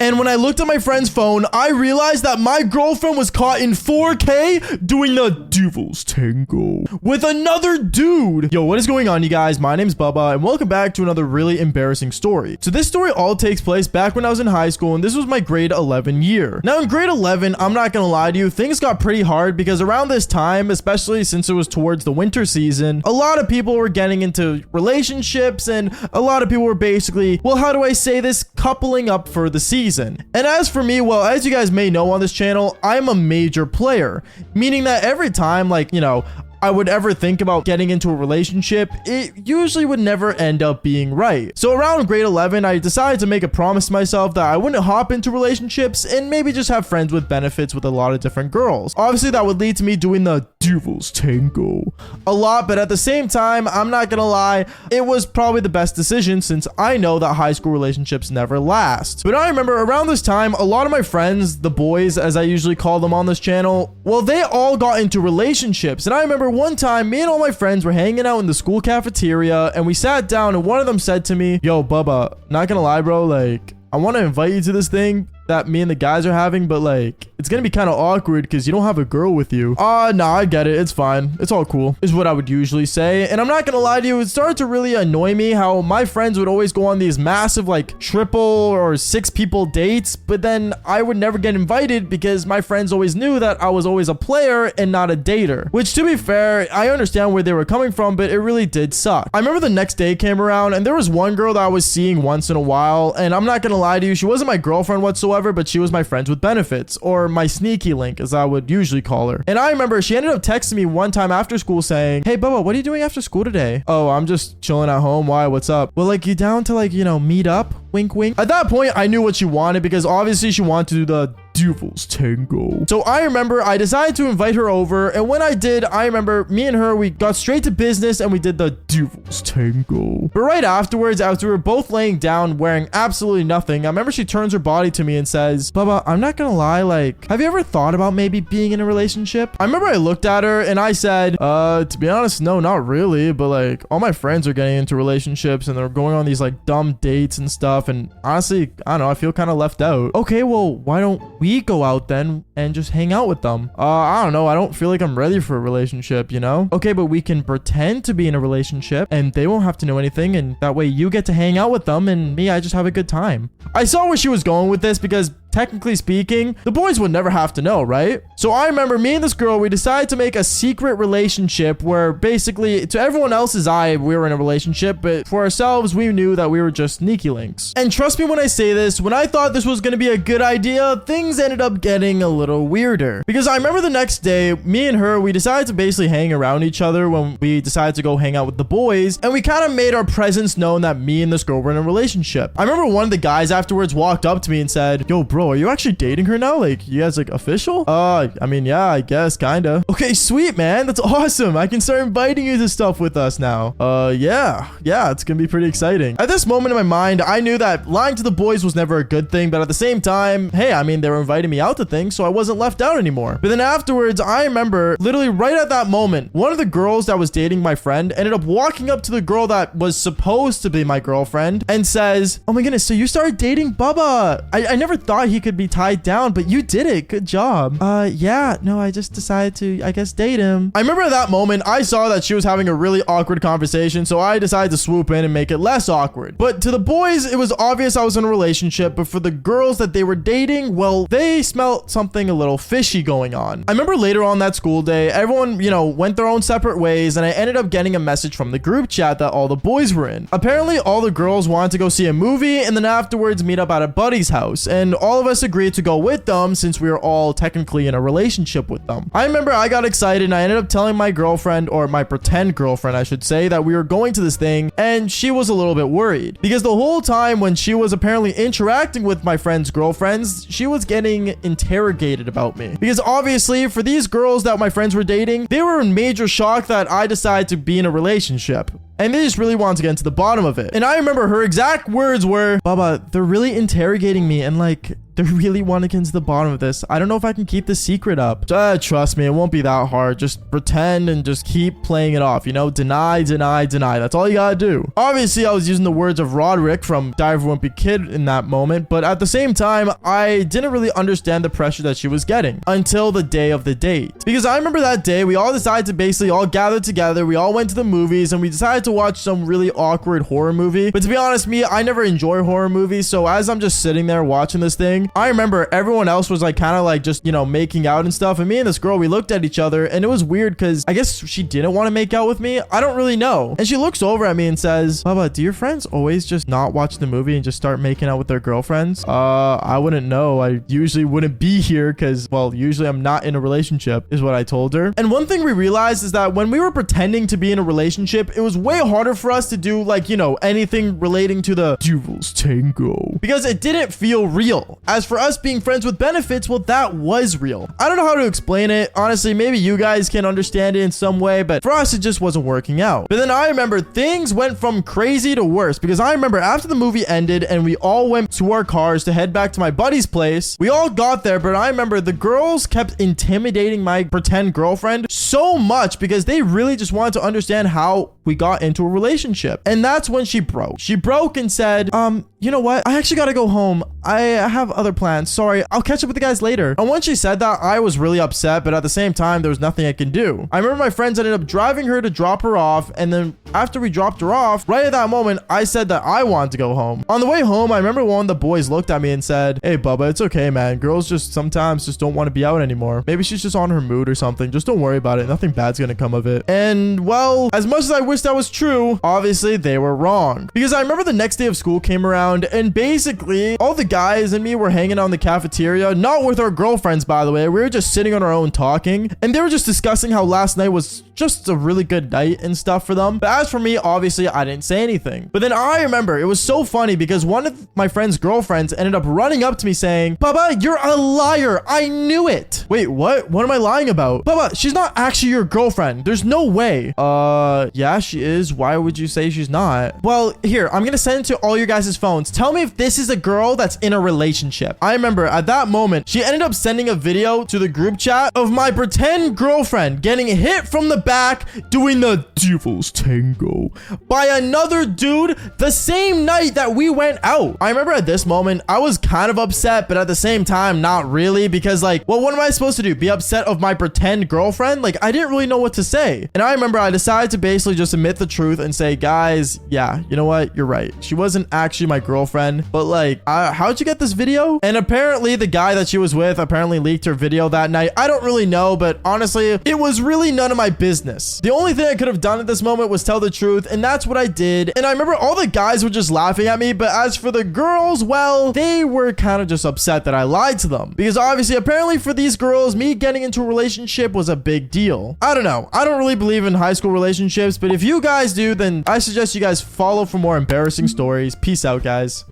And when I looked at my friend's phone, I realized that my girlfriend was caught in 4K doing the Devil's Tango with another dude. Yo, what is going on, you guys? My name's Bubba, and welcome back to another really embarrassing story. So this story all takes place back when I was in high school, and this was my grade 11 year. Now, in grade 11, I'm not gonna lie to you, things got pretty hard because around this time, especially since it was towards the winter season, a lot of people were getting into relationships, and a lot of people were basically, well, how do I say this, coupling up for the season. And as for me, well, as you guys may know on this channel, I'm a major player, meaning that every time, like, you know, I would ever think about getting into a relationship, it usually would never end up being right. So around grade 11, I decided to make a promise to myself that I wouldn't hop into relationships and maybe just have friends with benefits with a lot of different girls. Obviously, that would lead to me doing the Devil's Tango a lot, but at the same time, I'm not gonna lie, it was probably the best decision since I know that high school relationships never last. But I remember around this time, a lot of my friends, the boys, as I usually call them on this channel, well, they all got into relationships. And I remember one time, me and all my friends were hanging out in the school cafeteria, and we sat down, and one of them said to me, yo, Bubba, not gonna lie, bro, like, I want to invite you to this thing that me and the guys are having, but like, it's gonna be kind of awkward because you don't have a girl with you. Nah, I get it. It's fine. It's all cool, is what I would usually say. And I'm not gonna lie to you, it started to really annoy me how my friends would always go on these massive, like, triple or 6 people dates, but then I would never get invited because my friends always knew that I was always a player and not a dater. Which, to be fair, I understand where they were coming from, but it really did suck. I remember the next day came around, and there was one girl that I was seeing once in a while, and I'm not gonna lie to you, she wasn't my girlfriend whatsoever, but she was my friends with benefits, or my sneaky link, as I would usually call her. And I remember she ended up texting me one time after school saying, hey, Bubba, what are you doing after school today? Oh, I'm just chilling at home. Why? What's up? Well, like, you down to, like, you know, meet up? Wink, wink. At that point, I knew what she wanted because obviously she wanted to do the Devil's Tango. So I remember I decided to invite her over, and when I did, I remember me and her, we got straight to business and we did the Devil's Tango. But right afterwards, after we were both laying down wearing absolutely nothing, I remember she turns her body to me and says, Bubba, I'm not gonna lie, like, have you ever thought about maybe being in a relationship? I remember I looked at her and I said, to be honest, no, not really, but like, all my friends are getting into relationships and they're going on these like dumb dates and stuff, and honestly, I don't know, I feel kind of left out. Okay, well, why don't we go out then and just hang out with them? I don't know, I don't feel like I'm ready for a relationship, you know? Okay, but we can pretend to be in a relationship and they won't have to know anything, and that way you get to hang out with them and me, I just have a good time. I saw where she was going with this because technically speaking, the boys would never have to know, right? So I remember me and this girl, we decided to make a secret relationship where basically to everyone else's eye, we were in a relationship, but for ourselves, we knew that we were just sneaky links. And trust me when I say this, when I thought this was going to be a good idea, things ended up getting a little weirder. Because I remember the next day, me and her, we decided to basically hang around each other when we decided to go hang out with the boys, and we kind of made our presence known that me and this girl were in a relationship. I remember one of the guys afterwards walked up to me and said, yo, bro, are you actually dating her now? Like, you guys like official? I mean, yeah, I guess, kinda. Okay, sweet, man. That's awesome. I can start inviting you to stuff with us now. Yeah, it's gonna be pretty exciting. At this moment in my mind, I knew that lying to the boys was never a good thing, but at the same time, hey, I mean, they were inviting me out to things, so I wasn't left out anymore. But then afterwards, I remember literally right at that moment, one of the girls that was dating my friend ended up walking up to the girl that was supposed to be my girlfriend and says, oh my goodness, so you started dating Bubba. I never thought he could be tied down, but you did it. Good job. Yeah, no, I just decided to, I guess, date him. I remember at that moment, I saw that she was having a really awkward conversation, so I decided to swoop in and make it less awkward. But to the boys, it was obvious I was in a relationship, but for the girls that they were dating, well, they smelled something a little fishy going on. I remember later on that school day, everyone, you know, went their own separate ways, and I ended up getting a message from the group chat that all the boys were in. Apparently, all the girls wanted to go see a movie, and then afterwards meet up at a buddy's house, and all of us agreed to go with them since we were all technically in a relationship with them. I remember I got excited and I ended up telling my girlfriend, or my pretend girlfriend I should say, that we were going to this thing, and she was a little bit worried because the whole time when she was apparently interacting with my friend's girlfriends, she was getting interrogated about me because obviously for these girls that my friends were dating, they were in major shock that I decided to be in a relationship. and they just really wanted to get into the bottom of it. And I remember her exact words were, Baba, they're really interrogating me, and like, they really want to get into the bottom of this. I don't know if I can keep the secret up. Trust me, it won't be that hard. Just pretend and just keep playing it off, you know? Deny, deny, deny. That's all you gotta do. Obviously, I was using the words of Roderick from Die of a Wimpy Kid in that moment, but at the same time, I didn't really understand the pressure that she was getting until the day of the date. Because I remember that day, we all decided to basically all gather together. We all went to the movies, and we decided to watch some really awkward horror movie. But to be honest, I never enjoy horror movies, so as I'm just sitting there watching this thing, I remember everyone else was like kind of like just, you know, making out and stuff. And me and this girl, we looked at each other, and it was weird because I guess she didn't want to make out with me. I don't really know. And she looks over at me and says, Baba, do your friends always just not watch the movie and just start making out with their girlfriends? I wouldn't know. I usually wouldn't be here because, well, usually I'm not in a relationship, is what I told her. And one thing we realized is that when we were pretending to be in a relationship, it was way harder for us to do, like, you know, anything relating to the Devil's Tango because it didn't feel real. As for us being friends with benefits, well, that was real. I don't know how to explain it. Honestly, maybe you guys can understand it in some way, but for us, it just wasn't working out. But then I remember things went from crazy to worse because I remember after the movie ended and we all went to our cars to head back to my buddy's place, we all got there, but I remember the girls kept intimidating my pretend girlfriend so much because they really just wanted to understand how we got into a relationship. And that's when she broke. She broke and said, you know what? I actually gotta go home. I have other plans. Sorry, I'll catch up with the guys later. And when she said that, I was really upset, but at the same time, there was nothing I can do. I remember my friends ended up driving her to drop her off, and then after we dropped her off, right at that moment, I said that I wanted to go home. On the way home, I remember one of the boys looked at me and said, hey, Bubba, it's okay, man. Girls just sometimes just don't want to be out anymore. Maybe she's just on her mood or something. Just don't worry about it. Nothing bad's gonna come of it. And well, as much as I wish that was true, obviously they were wrong. Because I remember the next day of school came around, and basically all the guys and me were hanging out in the cafeteria, not with our girlfriends, by the way. We were just sitting on our own talking, and they were just discussing how last night was just a really good night and stuff for them. But as for me, obviously I didn't say anything. But then I remember it was so funny because one of my friend's girlfriends ended up running up to me saying, Baba, you're a liar. I knew it. Wait, what? What am I lying about? Baba, she's not actually your girlfriend. There's no way. Yeah, she is. Why would you say she's not? Well, here, I'm gonna send it to all your guys' phones. Tell me if this is a girl that's in a relationship. I remember at that moment, she ended up sending a video to the group chat of my pretend girlfriend getting hit from the back doing the Devil's Tango by another dude the same night that we went out. I remember at this moment, I was kind of upset, but at the same time, not really, because like, well, what am I supposed to do? Be upset of my pretend girlfriend? Like, I didn't really know what to say. And I remember I decided to basically just admit the truth and say, guys, yeah, you know what? You're right. She wasn't actually my girlfriend, but like, how'd you get this video? And apparently the guy that she was with apparently leaked her video that night. I don't really know, but honestly, it was really none of my business. The only thing I could have done at this moment was tell the truth, and that's what I did. And I remember all the guys were just laughing at me, but as for the girls, well, they were kind of just upset that I lied to them. Because obviously, apparently for these girls, me getting into a relationship was a big deal. I don't know. I don't really believe in high school relationships, but if you guys do, then I suggest you guys follow for more embarrassing stories. Peace out, guys.